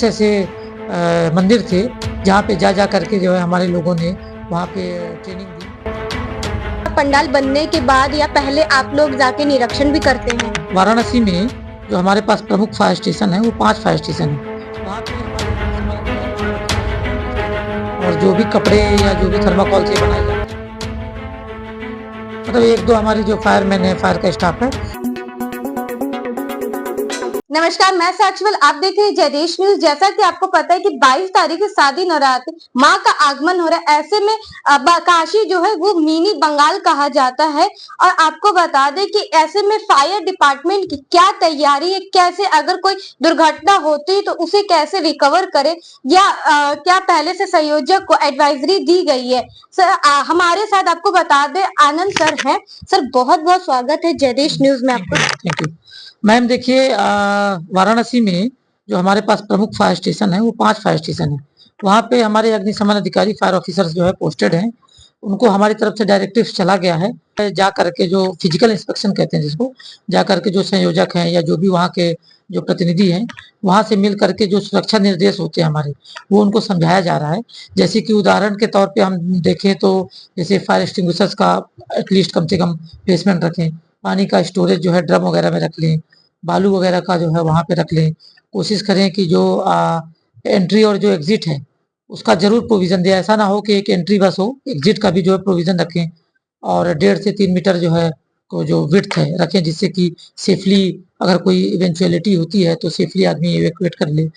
ऐसे मंदिर थे जहाँ पे जा करके जो है हमारे लोगों ने वहाँ पे ट्रेनिंग दी। पंडाल बनने के बाद या पहले आप लोग जाके निरीक्षण भी करते हैं? वाराणसी में जो हमारे पास प्रमुख फायर स्टेशन है वो 5 फायर स्टेशन है। वहाँ पे और जो भी कपड़े या जो भी थर्माकोल से बनाए जाते हैं, मतलब 1-2 हमारे जो फायरमैन है, फायर का स्टाफ है। नमस्कार, मैं साक्षवल, आप देख रहे हैं जयदेश न्यूज। जैसा कि आपको पता है कि 22 तारीख से शादी नवरात्र माँ का आगमन हो रहा है। ऐसे में काशी जो है वो मिनी बंगाल कहा जाता है। और आपको बता दें कि ऐसे में फायर डिपार्टमेंट की क्या तैयारी है, कैसे अगर कोई दुर्घटना होती है तो उसे कैसे रिकवर करे, या क्या पहले से संयोजक को एडवाइजरी दी गई है। सर हमारे साथ आपको बता दें आनंद सर हैं। सर बहुत बहुत स्वागत है जयदेश न्यूज में आपका। Thank you ma'am. देखिए, वाराणसी में जो हमारे पास प्रमुख फायर स्टेशन है वो 5 फायर स्टेशन है। वहाँ पे हमारे अग्निशमन अधिकारी, फायर ऑफिसर्स जो है पोस्टेड हैं। उनको हमारी तरफ से डायरेक्टिव चला गया है, जा करके जो फिजिकल इंस्पेक्शन कहते हैं जिसको, जा करके जो संयोजक हैं या जो भी वहाँ के जो प्रतिनिधि हैं, वहाँ से मिल करके जो सुरक्षा निर्देश होते हैं हमारे, वो उनको समझाया जा रहा है। जैसे कि उदाहरण के तौर पे हम देखें तो जैसे फायर एक्सटिंग्विशर्स का एटलीस्ट कम से कम प्लेसमेंट रखें, पानी का स्टोरेज जो है ड्रम वगैरह में रख लें, बालू वगैरह का जो है वहाँ पे रख लें। कोशिश करें कि जो एंट्री और जो एग्जिट है उसका जरूर प्रोविजन दे। ऐसा ना हो कि एक एंट्री बस हो, एग्जिट का भी जो है प्रोविजन रखें। और 1.5 से 3 मीटर जो है को जो विड्थ है रखें, जिससे कि सेफली अगर कोई इवेंचुअलिटी होती है तो सेफली आदमी इवैक्यूएट कर ले।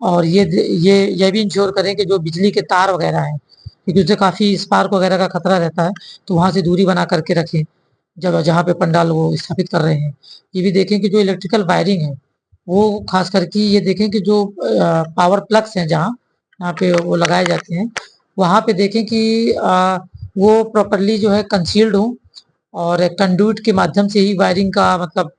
और ये भी इंश्योर करें कि जो बिजली के तार वगैरह हैं, क्योंकि उससे काफ़ी स्पार्क वगैरह का खतरा रहता है, तो वहाँ से दूरी बना करके रखें जगह जहाँ पे पंडाल वो स्थापित कर रहे हैं। ये भी देखें कि जो इलेक्ट्रिकल वायरिंग है वो खास करके ये देखें कि जो पावर प्लग्स हैं जहाँ पे वो लगाए जाते हैं, वहाँ पे देखें कि वो प्रॉपरली जो है कंसील्ड हो और कंडुइट के माध्यम से ही वायरिंग का मतलब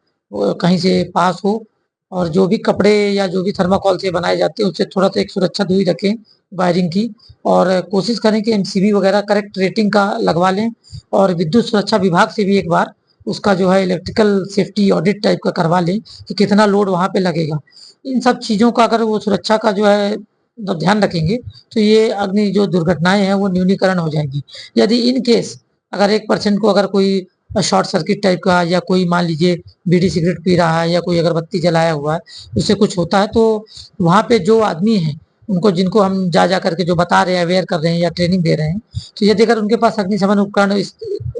कहीं से पास हो। और जो भी कपड़े या जो भी थर्माकोल से बनाए जाते हैं उससे थोड़ा सा एक सुरक्षा दूरी रखें वायरिंग की। और कोशिश करें कि एमसीबी वगैरह करेक्ट रेटिंग का लगवा लें। और विद्युत सुरक्षा विभाग से भी एक बार उसका जो है इलेक्ट्रिकल सेफ्टी ऑडिट टाइप का करवा लें कि कितना लोड वहाँ पे लगेगा। इन सब चीज़ों का अगर वो सुरक्षा का जो है मतलब ध्यान रखेंगे तो ये अग्नि जो दुर्घटनाएं हैं वो न्यूनीकरण हो जाएंगी। यदि इन केस अगर 1% को अगर कोई शॉर्ट सर्किट टाइप का या कोई मान लीजिए बीड़ी सिगरेट पी रहा है या कोई अगरबत्ती जलाया हुआ है उससे कुछ होता है, तो वहाँ पे जो आदमी है उनको, जिनको हम जा करके जो बता रहे हैं, अवेयर कर रहे हैं या ट्रेनिंग दे रहे हैं, तो यदि अगर उनके पास अग्निशमन उपकरण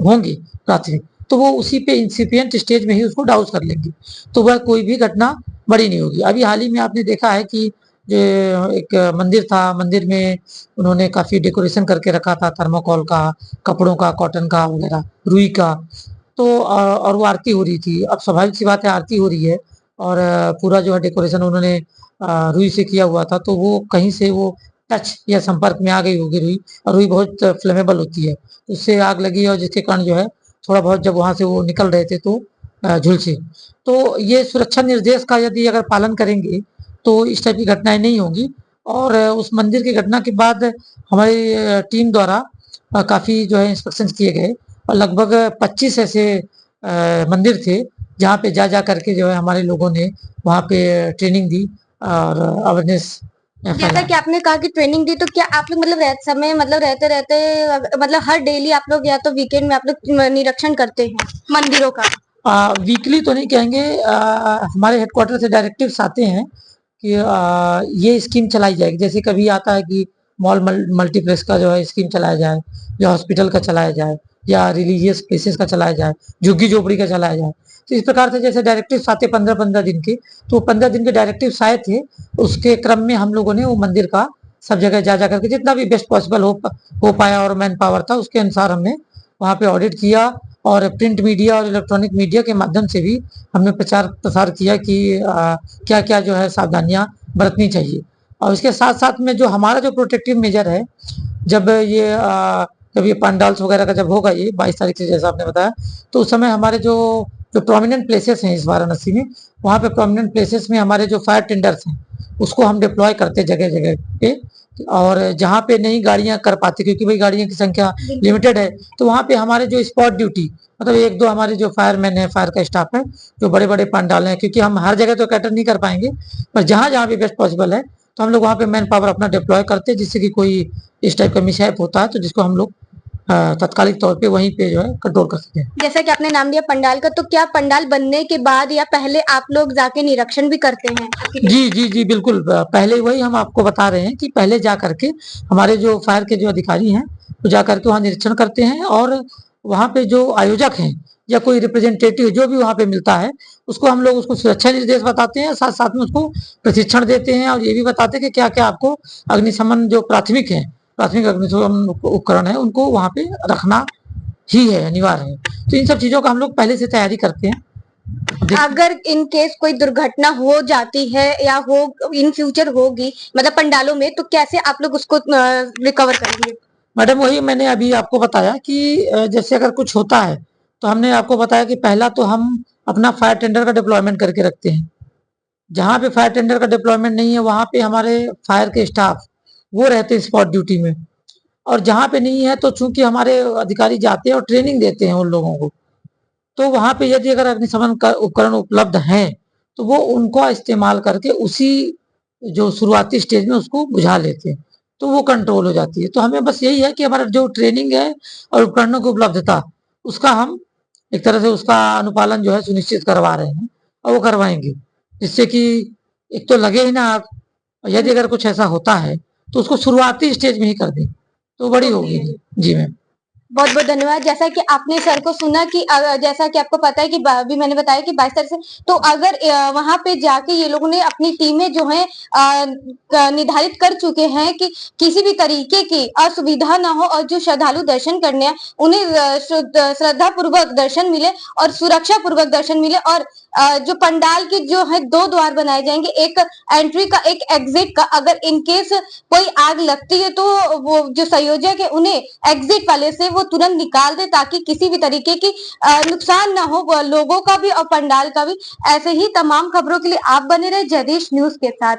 होंगे प्राथमिक, तो वो उसी पे इंसिपिएंट स्टेज में ही उसको डाउस कर लेंगे, तो वह कोई भी घटना बड़ी नहीं होगी। अभी हाल ही में आपने देखा है कि जो एक मंदिर था, मंदिर में उन्होंने काफी डेकोरेशन करके रखा था, थर्माकोल का, कपड़ों का, कॉटन का वगैरह, रुई का। तो और वो आरती हो रही थी। अब स्वाभाविक सी बात है, आरती हो रही है और पूरा जो है डेकोरेशन उन्होंने रुई से किया हुआ था, तो वो कहीं से वो टच या संपर्क में आ गई होगी रुई, और रुई बहुत फ्लेमेबल होती है, उससे आग लगी और जिसके कारण जो है थोड़ा बहुत जब वहां से वो निकल रहे थे तो झुलसे। तो ये सुरक्षा निर्देश का यदि अगर पालन करेंगे तो इस टाइप की घटनाएं नहीं होंगी। और उस मंदिर की घटना के बाद हमारी टीम द्वारा काफी जो है इंस्पेक्शन किए गए और लगभग 25 ऐसे मंदिर थे जहाँ पे जा करके जो है हमारे लोगों ने वहाँ पे ट्रेनिंग दी और अवेयरनेस जैसा कि आपने कहा कि ट्रेनिंग दी, तो क्या आप लोग मतलब समय मतलब रहते रहते मतलब हर डेली आप लोग या तो वीकेंड में आप लोग निरीक्षण करते हैं मंदिरों का? वीकली तो नहीं कहेंगे, हमारे हेडक्वार्टर से डायरेक्टिव्स आते हैं कि ये स्कीम चलाई जाएगी। जैसे कभी आता है कि मॉल मल्टीप्लेक्स का जो है स्कीम चलाया जाए, या हॉस्पिटल का चलाया जाए, या रिलीजियस प्लेसेस का चलाया जाए, झुग्गी झोपड़ी का चलाया जाए। तो इस प्रकार से जैसे डायरेक्टिव्स आते 15-15 दिन के, तो 15 दिन के डायरेक्टिव्स आए थे, उसके क्रम में हम लोगों ने वो मंदिर का सब जगह जा करके जितना भी बेस्ट पॉसिबल हो पाया और मैन पावर था उसके अनुसार हमने वहाँ पे ऑडिट किया। और प्रिंट मीडिया और इलेक्ट्रॉनिक मीडिया के माध्यम से भी हमने प्रचार प्रसार किया कि क्या क्या जो है सावधानियां बरतनी चाहिए। और इसके साथ साथ में जो हमारा जो प्रोटेक्टिव मेजर है, जब ये जब ये पंडाल्स वगैरह का जब होगा ये 22 तारीख से जैसा आपने बताया, तो उस समय हमारे जो जो प्रोमिनेंट प्लेसेस हैं इस वाराणसी में, वहाँ पे प्रोमिनेंट प्लेसेस में हमारे जो फायर टेंडर्स हैं उसको हम डिप्लॉय करते जगह जगह पे। और जहाँ पे नहीं गाड़ियां कर पाती क्योंकि भाई गाड़ियों की संख्या लिमिटेड है, तो वहाँ पे हमारे जो स्पॉट ड्यूटी, मतलब 1-2 हमारे जो फायरमैन है, फायर का स्टाफ है, जो बड़े बड़े पंडाल हैं, क्योंकि हम हर जगह तो कैटर नहीं कर पाएंगे, पर जहाँ जहाँ भी बेस्ट पॉसिबल है तो हम लोग वहाँ पे मैन पावर अपना डिप्लॉय करते हैं, जिससे कि कोई इस टाइप का मिसहैप होता है तो जिसको हम लोग तत्कालिक तौर पे वहीं पे जो है कंट्रोल कर सकें। जैसा कि आपने नाम लिया पंडाल का, तो क्या पंडाल बनने के बाद या पहले आप लोग जाके निरीक्षण भी करते हैं? जी, बिल्कुल। पहले वही हम आपको बता रहे हैं कि पहले जा करके हमारे जो फायर के जो अधिकारी हैं, वो जा करके वहाँ निरीक्षण करते हैं और वहाँ पे जो आयोजक हैं या कोई रिप्रेजेंटेटिव जो भी वहाँ पे मिलता है, उसको हम लोग उसको सुरक्षा निर्देश बताते हैं, साथ-साथ में उसको प्रशिक्षण देते हैं और ये भी बताते हैं कि क्या-क्या आपको अग्निशमन जो प्राथमिक अग्निशमन उपकरण है, उनको वहाँ पे रखना ही है, अनिवार्य है। तो इन सब चीज़ों का हम लोग पहले से तैयारी करते हैं। अगर इन केस कोई दुर्घटना हो जाती है या हो इन फ्यूचर होगी मतलब पंडालों में, तो कैसे आप लोग उसको रिकवर करेंगे? मैडम वही मैंने अभी आपको बताया कि जैसे अगर कुछ होता है तो हमने आपको बताया कि पहला तो हम अपना फायर टेंडर का डिप्लॉयमेंट करके रखते हैं। जहाँ पे फायर टेंडर का डिप्लॉयमेंट नहीं है वहाँ पे हमारे फायर के स्टाफ वो रहते हैं स्पॉट ड्यूटी में, और जहाँ पे नहीं है तो चूंकि हमारे अधिकारी जाते हैं और ट्रेनिंग देते हैं उन लोगों को, तो वहाँ पे यदि अगर अग्निशमन का उपकरण उपलब्ध हैं तो वो उनको इस्तेमाल करके उसी जो शुरुआती स्टेज में उसको बुझा लेते हैं, तो वो कंट्रोल हो जाती है। तो हमें बस यही है कि हमारा जो ट्रेनिंग है और उपकरणों की उपलब्धता, उसका हम एक तरह से उसका अनुपालन जो है सुनिश्चित करवा रहे हैं और वो करवाएंगे, जिससे कि एक तो लगे ही ना आग, और यदि अगर कुछ ऐसा होता है तो उसको शुरुआती स्टेज में ही कर दें तो बड़ी होगी। जी मैम। बहुत बहुत धन्यवाद। जैसा कि आपने सर को सुना कि जैसा कि आपको पता है कि अभी मैंने बताया कि 22 तारीख से, तो अगर वहां पे जाके ये लोगों ने अपनी टीमें जो है निर्धारित कर चुके हैं कि किसी भी तरीके की असुविधा ना हो और जो श्रद्धालु दर्शन करने आए उन्हें श्रद्धा पूर्वक दर्शन मिले और सुरक्षा पूर्वक दर्शन मिले। और जो पंडाल के जो है 2 द्वार बनाए जाएंगे, एक एंट्री का एक एग्जिट का। अगर इनकेस कोई आग लगती है तो वो जो संयोजक है उन्हें एग्जिट वाले से वो तुरंत निकाल दे, ताकि किसी भी तरीके की नुकसान ना हो लोगों का भी और पंडाल का भी। ऐसे ही तमाम खबरों के लिए आप बने रहे जयदेश न्यूज के साथ।